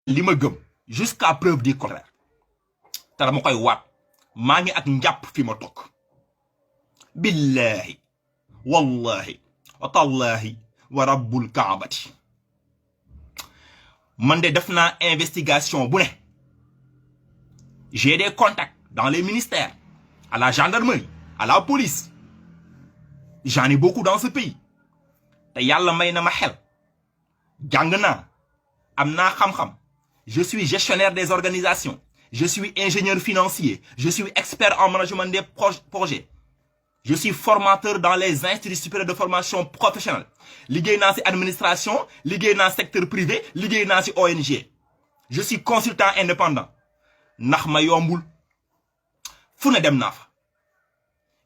li ma gëm jusqu'à preuve du contraire te dama koy waat maa ngi ak njàpp fi ma toog billahi wallahi wa tallahi wa rabbul kaabati man de def naa investigation bu ne j'ai des contacts dans les ministères à la gendarmerie à la police j'en ai beaucoup dans ce pays te yàlla may na ma xel jàng naa am naa xam-xam je suis gestionnaire des organisations je suis ingénieur financier je suis expert en management des projets je suis formateur dans les instituts supérieurs de formation professionnelle liggéey naa ci administration liggéey naa secteur privé liggéey naa ci ONG je suis consultant indépendant ndax ma yombul fu ne dem naa fa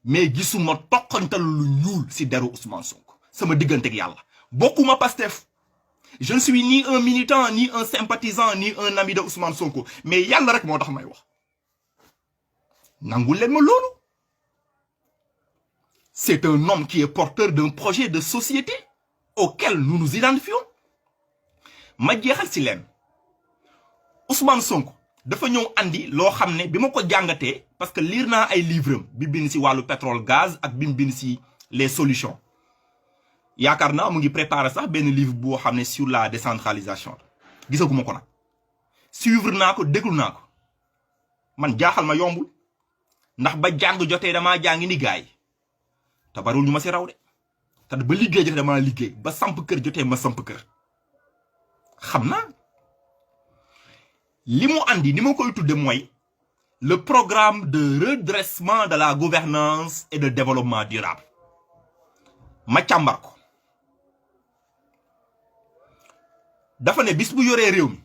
mais gisuma toqantal lu ñuul ci deru Ousmane Sonko sama diggante ak yàlla bokkuma Pastef je ne suis ni un militant ni un sympathisant ni un ami de Ousmane Sonko mais yàlla rek moo tax may wax nangul leen ma loolu c'est un homme qui est porteur d'un projet de société auquel nous nous identifions ma jeexal ci leen Ousmane Sonko dafa ñëw andi loo xam ne bi ma ko jàngatee parce que lire naa ay livres bi bind ci wàllu pétrole gaz ak bi mu bind ci les solutions yaakaar naa mu ngi préparer sax benn livre boo xam ne sur la décentralisation gisaguma ko nag suivre naa ko déglu naa ko man jaaxal ma yombul ndax ba jàng jotee damaa jàngi ni gaay te bariwul ñu ma ci raw de te ba liggéey jotee damaa liggéey ba samp kër jotee ma samp kër xam naa li mu andi ni ma koy tudde mooy le programme de redressement de la gouvernance et de développement durable ma càmbar ko dafa ne bis bu yoree réew mi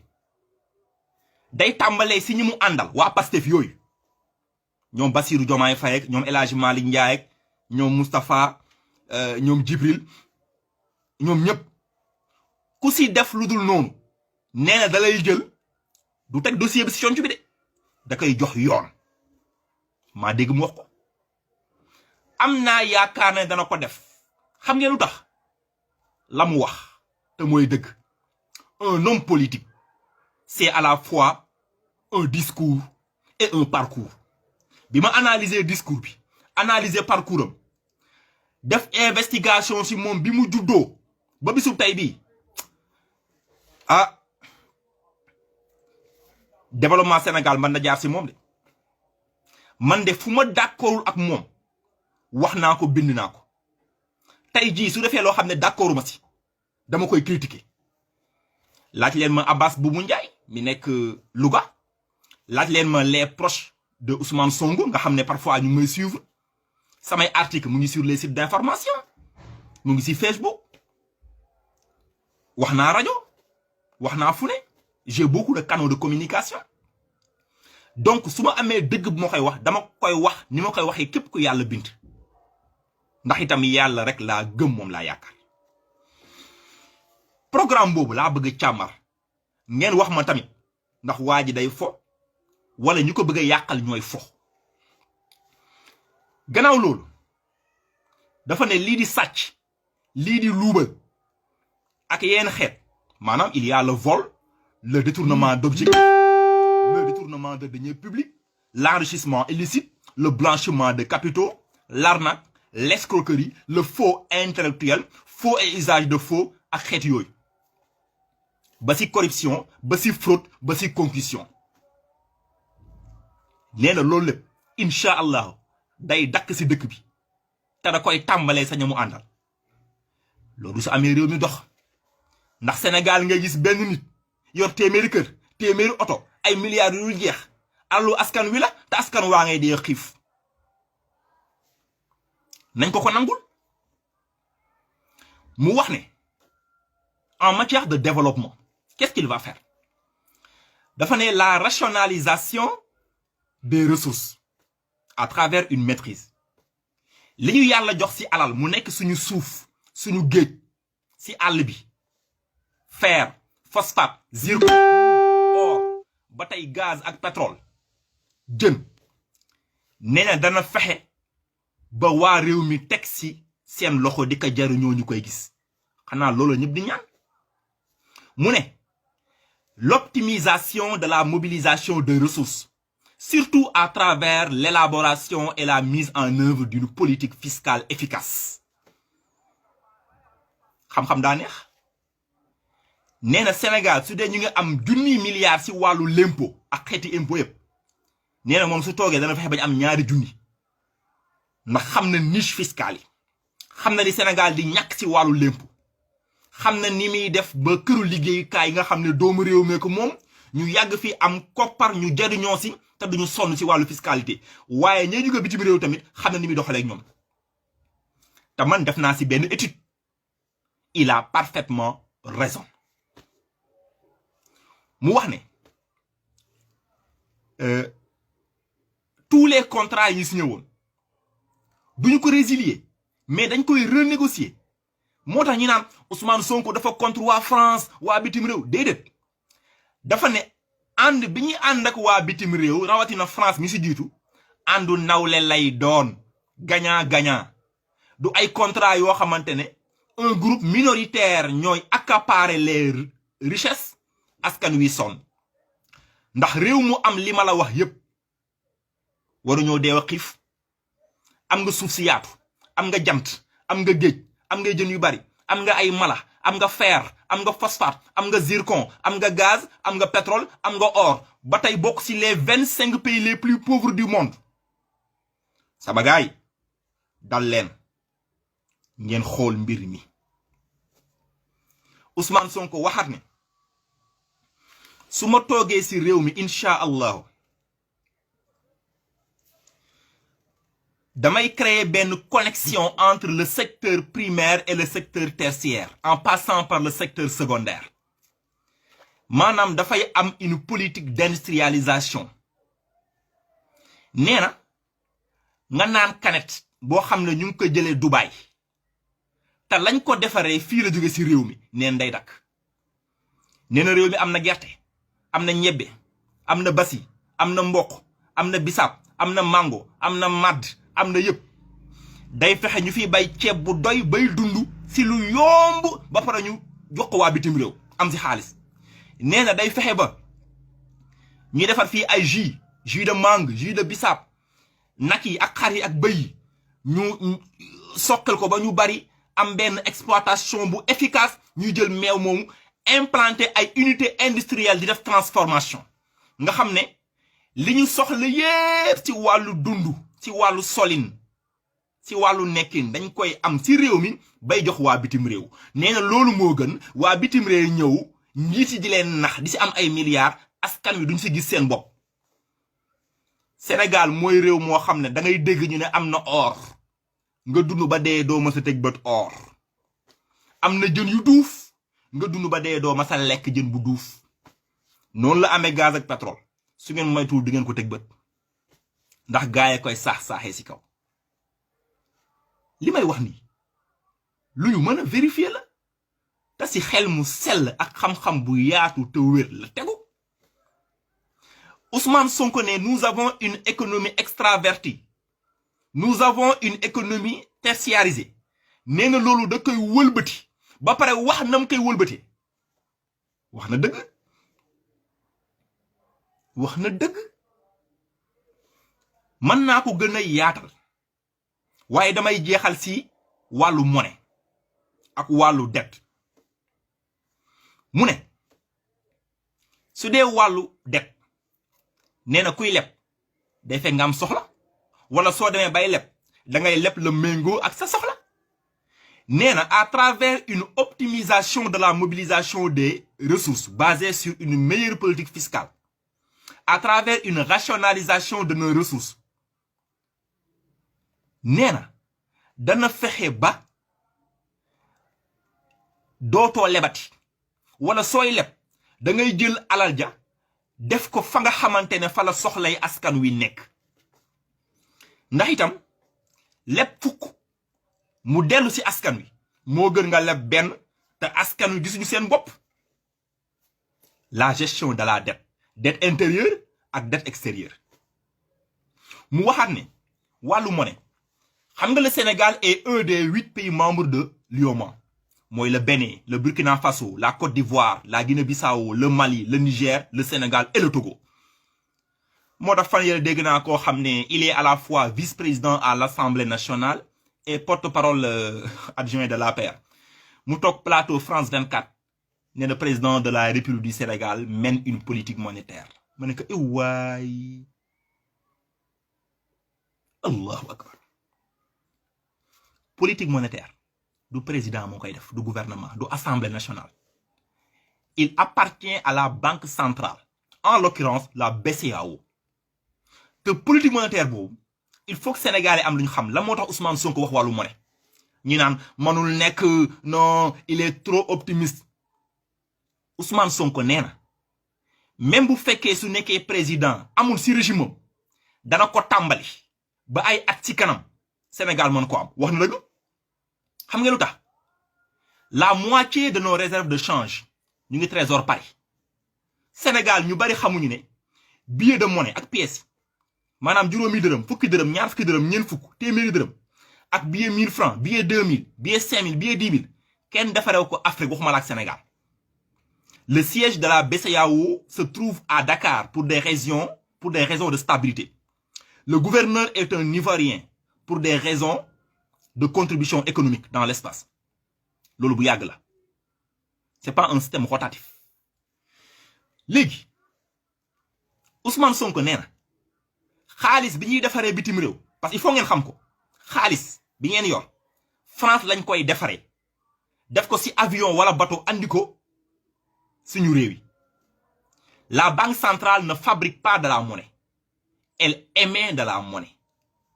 day tàmbalee si ñi mu àndal waa Pastef yooyu ñoom Bassirou Diomaye Faye ak ñoom El Hadji Malick Ndiaye ak ñoom Moustapha ñoom Djibril ñoom ñëpp ku si def lu dul noonu nee na da lay jël du teg dossier bi si conc bi de da koy jox yoon maa dégg mu wax ko am naa yaakaar ne dana ko def xam ngeen lu tax la mu wax te mooy dëgg un homme politique c'est à la fois un discours et un parcours bi ma analyser discours bi analyser parcours am def investigation ci moom bi mu juddoo ba bisu tey bii développement Sénégal man na jaar ci moom de man de fu ma d'accordul ak moom wax naa ko bind naa ko tey jii su defee loo xam ne d'accorduma ci dama koy critiquer laaj leen ma Abbas Boubou Ndiaye mi nekk Louga laaj leen ma les proches de Ousmane Sonko nga xam ne parfois ñu may suivre samay article mu ngi sur les sites d'information mu ngi ci Facebook wax naa rajo wax naa fu ne j'ai beaucoup de canaux de communication donc su ma amee dëgg bu ma koy wax dama koy wax ni ma koy waxee képp ku yàlla bind ndax itam yàlla rek laa gëm moom laa yaakaar programme boobu laa bëgg càmmar ngeen wax ma tamit ndax waa ji day fo wala ñu ko bëgg a yàqal ñooy fo gannaaw loolu dafa ne lii di sàcc lii di luubal ak yenn xeet maanaam il y a le vol le détournement d'objectifs le détournement de deniers publics l'enrichissement illicite le blanchiment de capitaux l'arnaque l'escroquerie le faux intellectuel faux et usage de faux ak xeet yooyu ba ci corruption ba ci fraude ba ci concussion nee na loolu lépp incha allah day dakk ci dëkk bi te da koy tàmbalee sa ñamu àndal loolu su amee réew mi dox ndax Sénégal ngay gis benn nit yor téeméeri kër téeméeri oto ay milliards yu jeex alalu askan wi la te askan waa ngay dee xiif nañ ko nangul mu wax ne en matière de développement qu'est-ce qu'il va faire dafa ne la rationalisation des ressources à travers une maîtrise li ñu yàlla jox ci alal mu nekk suñu suuf suñu géej ci àll bi fer phosphate zircon or ba tey gaz ak pétrole jën nee na dana fexe ba waa réew mi teg ci seen loxo di ko jariñoo ñu koy gis xanaa loolu ñëpp di ñaan mu ne l'optimisation de la mobilisation de ressources, surtout à travers l'élaboration et la mise en œuvre d'une politique fiscale efficace. xam-xam daa neex nee na Sénégal su dee ñu ngi am junni milliards ci wàllu l'impôt ak xeeti impôt yëpp nee na moom su toogee dana fexe bañ am ñaari junni ndax xam na niche fiscale yi xam na ni Sénégal di ñàkk ci wàllu l'impôt xam na ni muy def ba këru liggéeyukaay yi nga xam ne doomu réew mee ko moom ñu yàgg fi am koppar ñu jariñoo ci te duñu sonn ci wàllu fiscalité waaye ñooy jóge bitim réew tamit xam na ni muy doxalee ak ñoom te man def naa ci benn étude il a parfaitement raison mu wax ne tous les contrats yi ñu signé woon duñu ko résilier mais dañ koy renégocier moo tax ñu naan Ousmane Sonko dafa contre waa France waa bitim réew déedéet dafa ne ànd bi ñuy ànd ak waa bitim réew rawatina France mi si jiitu àndu nawle lay doon gagnant-gagnant du ay contrat yoo xamante ne un groupe minoritaire ñooy accaparer les richesses askan wi sonn ndax réew mu am li ma la wax yépp waruñoo deew a xiif am nga suuf si yaatu am nga jant am nga géej am nga jën yu bari am nga ay mala am nga fer am nga phosphate am nga zircon am nga gaz am nga pétrole am nga or ba tey bokk ci les 25 pays les plus pauvres du monde sama gaay dal leen ngeen xool mbir mi Ousmane Sonko waxaat ne su ma toogee ci réew mi incha allahu damay créer benn connexion entre le secteur primaire et le secteur tertiaire en passant par le secteur secondaire maanaam dafay am une politique d'industrialisation nee na nga naan canette boo xam ne ñu ngi ko jëlee Dubaï te lañ ko defaree fii la jóge ci réew mi neen day dakk nee na réew mi am na gerte am na ñebbe am na basi am na mboq am na bisaab am na mango am na madd am na yëpp day fexe ñu fiy bay ceeb bu doy bay dund ci lu yomb ba pare ñu jox ko waa bitim réew am ci xaalis nee na day fexe ba ñuy defar fii ay jus de mangue jus de bisaab nag yi ak xar yi ak bëy yi ñu soqal ko ba ñu bari am benn exploitation bu efficace ñuy jël meew moomu implanter ay unité industrielle di def transformation nga xam ne li ñu soxla yépp ci wàllu dund ci wàllu solin ci wàllu nekkin dañ koy am ci réew mi bay jox waa bitim réew nee na loolu moo gën waa bitim réew ñëw njiit yi di leen nax di ci am ay milliards askan wi duñ ci gis seen bopp Sénégal mooy réew moo xam ne da ngay dégg ñu ne am na or nga dund ba dee doo mës a teg bët or am na jën yu duuf nga dund ba dee doo mës a lekk jën bu duuf noonu la amee gaz ak pétrole su ngeen moytuwul di ngeen ko teg bët ndax gaay koy saax-saaxee ci kaw li may wax nii lu ñu mën a vérifier la te ci xel mu sell ak xam-xam bu yaatu te wér la tegu Ousmane Sonko ne nous avons une économie extravertie nous avons une économie tertiarisée nee na loolu da koy wëlbati ba pare wax nam koy wëlbati wax na dëgg wax na dëgg mën naa ko gën a yaatal waaye damay jeexal ci wàllu monnaie ak wàllu dette mu ne su dee wàllu dette nee na kuy leb day fekk nga am soxla wala soo demee bay leb da ngay leb la méngoo ak sa soxla nee na à travers une optimisation de la mobilisation des ressources basée sur une meilleure politique fiscale à travers une rationalisation de nos ressources nee na dana fexe ba dootoo lebati wala sooy leb da ngay jël alal ja def ko fa nga xamante ne fa la soxlay askan wi nekk ndax itam leb fukk mu dellu ci askan wi moo gën nga leb benn te askan wi gisuñu seen bopp la gestion de la dette intérieure ak dette extérieure mu waxaat ne wàllu monnaie xam nga le Sénégal est un des 8 pays membres de l'UEMOA mooy le Bénin le Burkina Faso la Côte d'Ivoire la Guinée-Bissau le Mali le Niger le Sénégal et le Togo moo tax fan yële dégg naa koo xam ne il est à la fois vice-président à l'Assemblée nationale et porte-parole adjoint de l'APR mu toog plateau France 24 ne le président de la République du Sénégal mène une politique monétaire ma ne ko waay allahu akbar politique monétaire du président moo koy def du gouvernement du assemblée nationale il appartient à la banque centrale en l'occurrence la BCEAO te politique monétaire boobu il faut que Sénégalais am lu ñu xam la moo tax Ousmane Sonko wax wàllu monnaie ñi naan manul nekk non il est trop optimiste Ousmane Sonko nee na même bu fekkee su nekkee président amul si régime am dana ko tàmbali ba ay at ci kanam Sénégal mën ko am wax na dëgg xam nga lu tax la moitié de nos réserves de change ñu ngi trésor Paris Sénégal ñu bari xamuñu ne billet de monnaie ak pièces maanaam juróomi dërëm fukki dërëm ñaar fukki dërëm ñeent fukk téeméeri dërëm ak billet 1000 francs billet 2000 billet 5000 billet 10 000 kenn defarew ko Afrique waxuma la ak Sénégal le siège de la BCEAO se trouve à Dakar pour des raisons de stabilité le gouverneur est un Ivoirien pour des raisons de contribution économique dans l'espace loolu bu yàgg la c'est pas un système rotatif léegi Ousmane Sonko nee na xaalis bi ñuy defaree bitim réew parce que il faut ngeen xam ko xaalis bi ngeen yor France lañ koy defaree def ko ci avion wala bateau andi ko suñu réew yi la banque centrale ne fabrique pas de la monnaie elle émet de la monnaie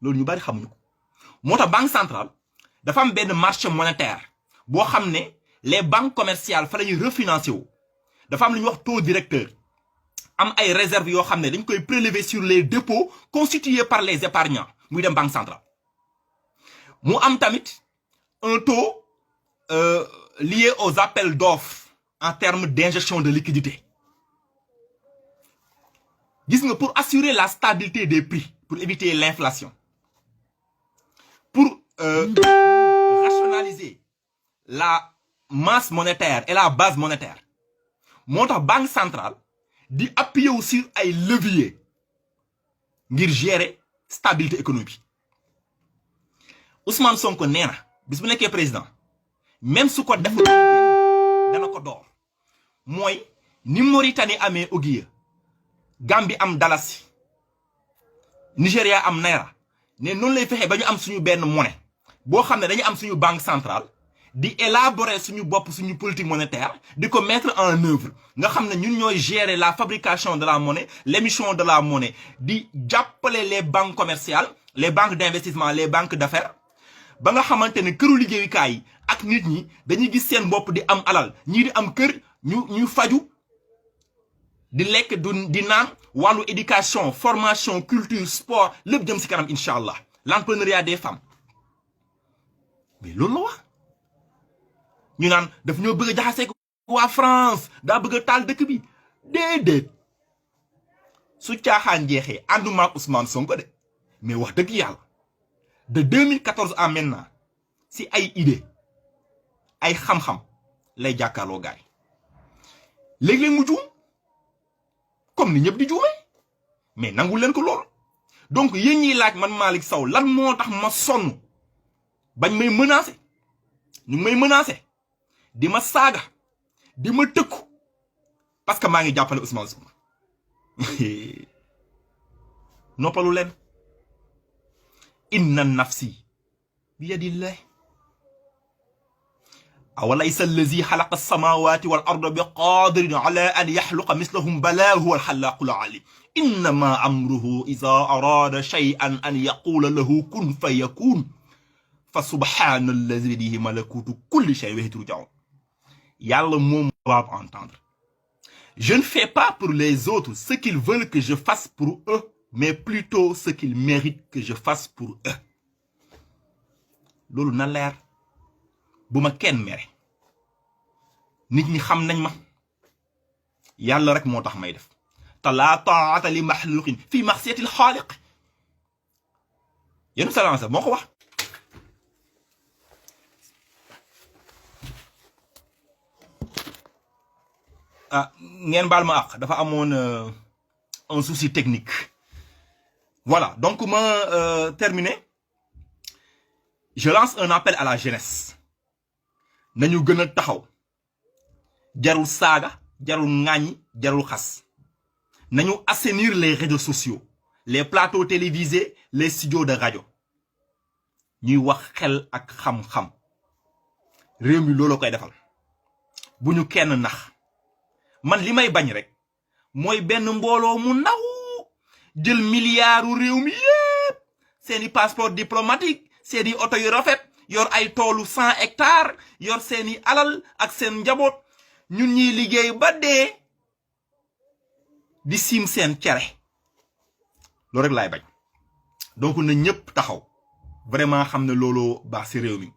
loolu ñu bari xamuñu ko moo tax banque centrale dafa am benn marché monétaire boo xam ne les banques commerciales fa la ñuy refinancer wu dafa am lu ñuy wax taux directeur am ay réserves yoo xam ne dañ koy prélever sur les dépôts constitués par les épargnants muy dem banque centrale mu am tamit un taux lié aux appels d'offres en termes d'injection de liquidité gis nga pour assurer la stabilité des prix pour éviter l'inflation pour rationaliser la masse monétaire et la base monétaire moo tax banque centrale di appuyer wu sur ay leviers ngir gérer stabilité économique Ousmane Sonko nee na bis bu nekkee président même su ko deful dana ko door mooy ni Mauritanie amee Ogiya Gambie am dalasi Nigéria am naira ne noonu lay fexe ba ñu am suñu benn monnaie boo xam ne dañu am suñu banque centrale di élaborer suñu bopp suñu politique monétaire di ko mettre en œuvre nga xam ne ñun ñooy gérer la fabrication de la monnaie l'émission de la monnaie di jàppale les banques commerciales les banques d'investissement les banques d'affaires ba nga xamante ne këru liggéeyukaay yi ak nit ñi dañuy gis seen bopp di am alal ñii di am kër ñu faju di lekk di naan wàllu éducation formation culture sport lépp jëm ci kanam incha allah l'entrepreneuriat des femmes mais loolu la wax ñu naan daf ñoo bëgg a jaxasee ko waa France daa bëgg a taal dëkk bi déedéet su caaxaan jeexee ànduma ak Ousmane Sonko de mais wax dëgg yàlla de 2014 à maintenant si ay idée ay xam-xam lay jàkkaarloo gaay léeg-léeg mu juum comme ni ñëpp di juumee mais nangul leen ko lool donc yéen ñiy laaj man Malick Sow lan moo tax ma sonn bañ may menacer ñu ngi may menacer di ma saaga di ma tëkku parce que maa ngi jàppale Ousmane Sonko noppalu leen inna nafsi bi yadillah awalaysa allazi xalaqa alsamawati wal arda bi qadirin ala an yaxluqa mislahum bala huwa alxalaqul alim innama amruhu ida arada shay'an an yaqula lahu kun fa yakun fa subhana allazi biyadihi malakutu kulli shay wa ilayhi turja'un yàlla moom va entendre je ne fais pas pour les autres ce qu'ils veulent que je fasse pour eux mais plutôt ce qu'ils méritent que je fasse pour eux loolu na leer bu ma kenn mere nit ñi xam nañ ma yàlla rek moo tax may def te laa taa'ata li maxluqin fi maxsiyati alxaaliq yéen salaam moo ko wax ah ngeen baal ma àq dafa amoon un souci technique. Voilà, donc ma terminé. Je lance un appel à la jeunesse. Nañu gën a taxaw. Jarul saaga, jarul ŋaañi, jarul xas. Nañu assainir les réseaux sociaux, les plateaux télévisés, les studios de radio. Ñuy wax xel ak xam-xam. Réew mi loolu koy defal. Bu ñu kenn nax. Man li may bañ rek mooy benn mbooloo mu ndaw jël milliardu réew mi yépp seeni passeport diplomatique seeni oto yu rafet yor ay toolu 100 hectares yor seeni alal ak seen njaboot ñun ñuy liggéey ba dee di siim seen cere loolu rek laay bañ. donc na ñëpp taxaw vraiment xam ne looloo baax ci réew mi.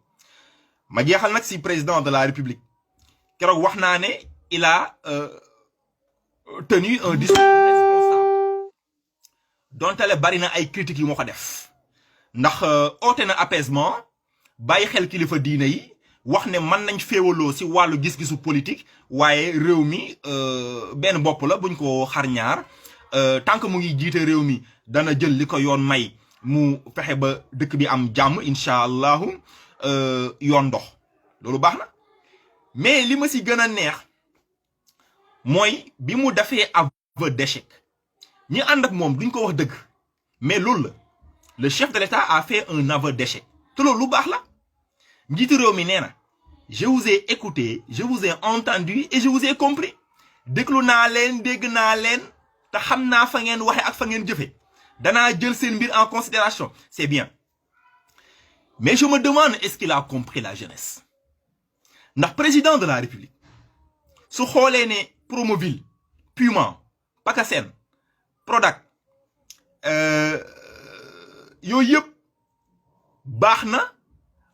ma jeexal nag ci président de la république keroog wax naa ne il a tenu un discours responsable dontale bari na ay critiques yu moo ko def ndax oote na apaisement bàyyi xel kilifa diine yi wax ne mën nañ féewaloo ci wàllu gis-gisu politique waaye réew mi benn bopp la buñ ko xar ñaar tant que mu ngi jiite réew mi dana jël li ko yoon may mu fexe ba dëkk bi am jàmm incha allahu yoon dox loolu baax na mais li ma ci gën a neex mooy bi mu defee aveu d'échec ñi ànd ak moom duñ ko wax dëgg mais loolu la le chef de l'État a fait un aveu d'échec te loolu lu baax la njiitu réew mi nee na je vous ai écouté je vous ai entendu et je vous ai compris déglu naa leen dégg naa leen te xam naa fa ngeen waxe ak fa ngeen jëfe danaa jël seen mbir en considération c'est bien mais je me demande est-ce qu'il a compris la jeunesse ndax président de la République su xoolee ne Promoville Puma Pacasen Prodac yooyu yëpp baax na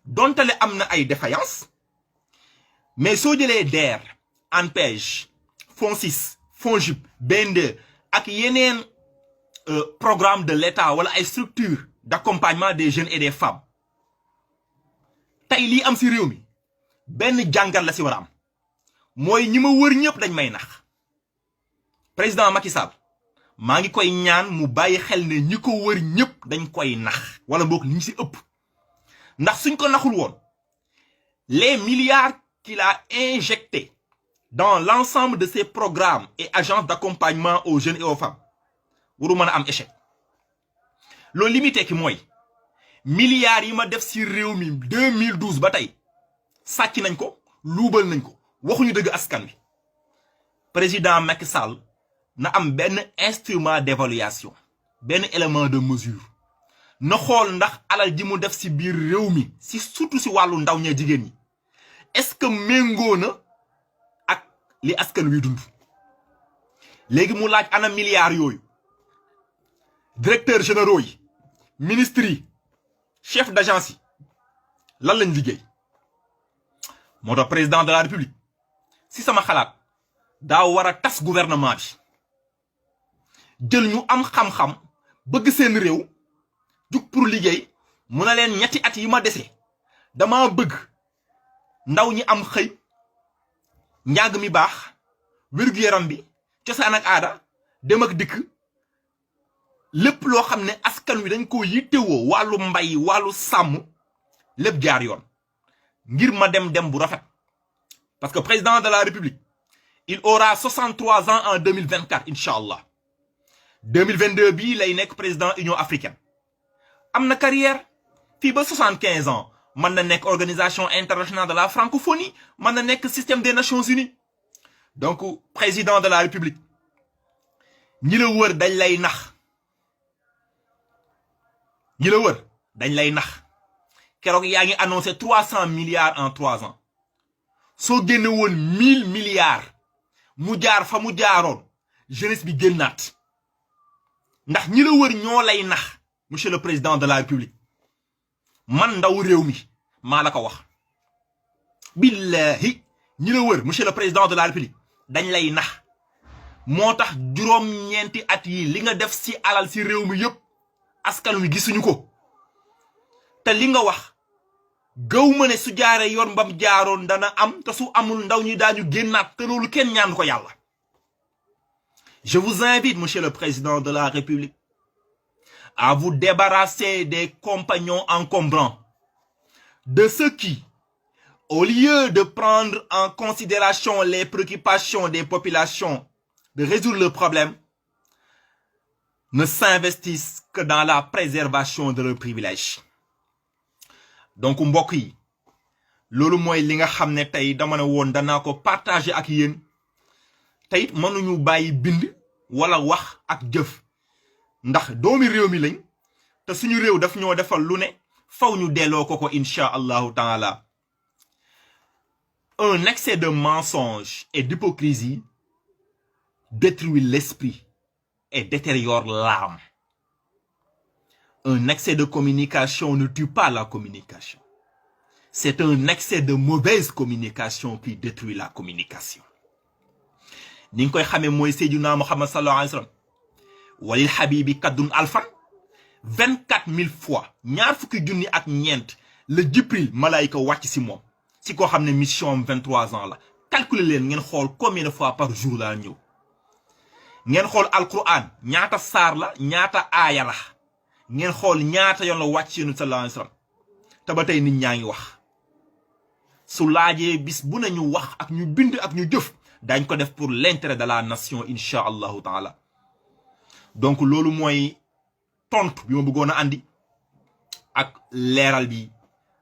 dontale am na ay défaillances mais soo jëlee DER ANPEJ FONSIS FONGIP BND ak yeneen programme de l'État wala ay structures d'accompagnement des jeunes et des femmes tey lii am ci réew mi benn jàngat la ci war a am mooy ñi ma wër ñëpp dañ may nax président Macky Sall maa ngi koy ñaan mu bàyyi xel ne ñi ko wër ñëpp dañ koy nax wala boog li ñu ci ëpp ndax suñ ko naxul woon les milliards qu'il a injectés dans l'ensemble de ses programmes et agences d'accompagnement aux jeunes et aux femmes waru mën a am échec loolu li muy tekki mooy milliards yi ma def ci réew mi 2012 ba tey sàcc nañ ko luubal nañ ko waxuñu dëgg askan wi président Macky Sall na am benn instrument d'évaluation benn élément de mesure na xool ndax alal ji mu def ci biir réew mi ci surtout ci wàllu ndaw ña jigéen ñi est-ce que méngoo na ak li askan wi dund léegi mu laaj ana milliards yooyu directeurs généraux yi ministres yi chef d'agence yi lan lañ liggéey moo tax président de la République ci sama xalaat daa war a tas gouvernement bi jël ñu am xam-xam bëgg seen réew jug pour liggéey mu na leen ñetti at yi ma dese dama bëgg ndaw ñi am xëy njàng mi baax wér-gu-yaram bi cosaan ak aada dem ak dikk lépp loo xam ne askan wi dañ ko yittewoo wàllu mbay wàllu sàmm lépp jaar yoon ngir ma dem bu rafet parce que président de la République il aura 63 ans en 2024 incha allah 2022 bii lay nekk président Union africaine am na carrière fii ba 75 ans mën na nekk organisation internationale de la francophonie mën na nekk système des nations unies donc président de la République ñi la wër dañ lay nax ñi la wër dañ lay nax keroog yaa ngi annoncé 300 milliards en 3 ans soo génne woon 1000 milliards mu jaar fa mu jaaroon jeunesse bi génnaat ndax ñi la wër ñoo lay nax monsieur le président de la République man ndaw réew mi maa la ko wax billahi ñi la wër monsieur le président de la République dañ lay nax moo tax juróom-ñeenti at yi li nga def ci alal ci réew mi yëpp askan wi gisuñu ko te li nga wax gaw ma ne su jaaree yoon mbam jaaroon dana am te su amul ndaw ñi daañu génnaat te loolu kenn ñaan ko yàlla Je vous invite, Monsieur le Président de la République, à vous débarrasser des compagnons encombrants, de ceux qui, au lieu de prendre en considération les préoccupations des populations, de résoudre le problème, ne s'investissent que dans la préservation de leurs privilèges. Donc mbokk yi loolu mooy li nga xam ne tey dama ne woon danaa ko partager ak yéen tey mënuñu bàyyi bind wala wax ak jëf ndax doomi réew mi lañ te suñu réew daf ñoo defal lu ne faw ñu delloo ko insha allahu taala. Un excès de mensonge et d'hypocrisie détruit l'esprit et détériore l'âme. Un excès de communication ne tue pas la communication. C'est un excès de mauvaise communication qui détruit la communication. Ni nga koy xamee mooy Seydina Muhammad sallallahu alayhi wa sallam walil habibi kaddun alfan 24 000 fois ñaar fukki junni ak ñeent la Jibril malaayika wàcc si moom si koo xam ne mission am 23 ans la. Calculez leen ngeen xool combien de fois par jour la ñëw ngeen xool alquran ñaata saar la ñaata aaya la ngeen xool ñaata yoon la wàcc yonent sallallahu alayhi wa sallam te ba tey nit ñaa ngi wax su laajee bis bu nañu wax ak ñu bind ak ñu jëf dañ ko def pour l'intérêt de la nation insha allahu taala. Donc loolu mooy tontu bi ma bëggoon a andi ak leeral bi.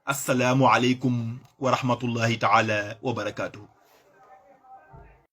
Assalaamu aleykum wa rahmatullahi taala wa barakatuhu.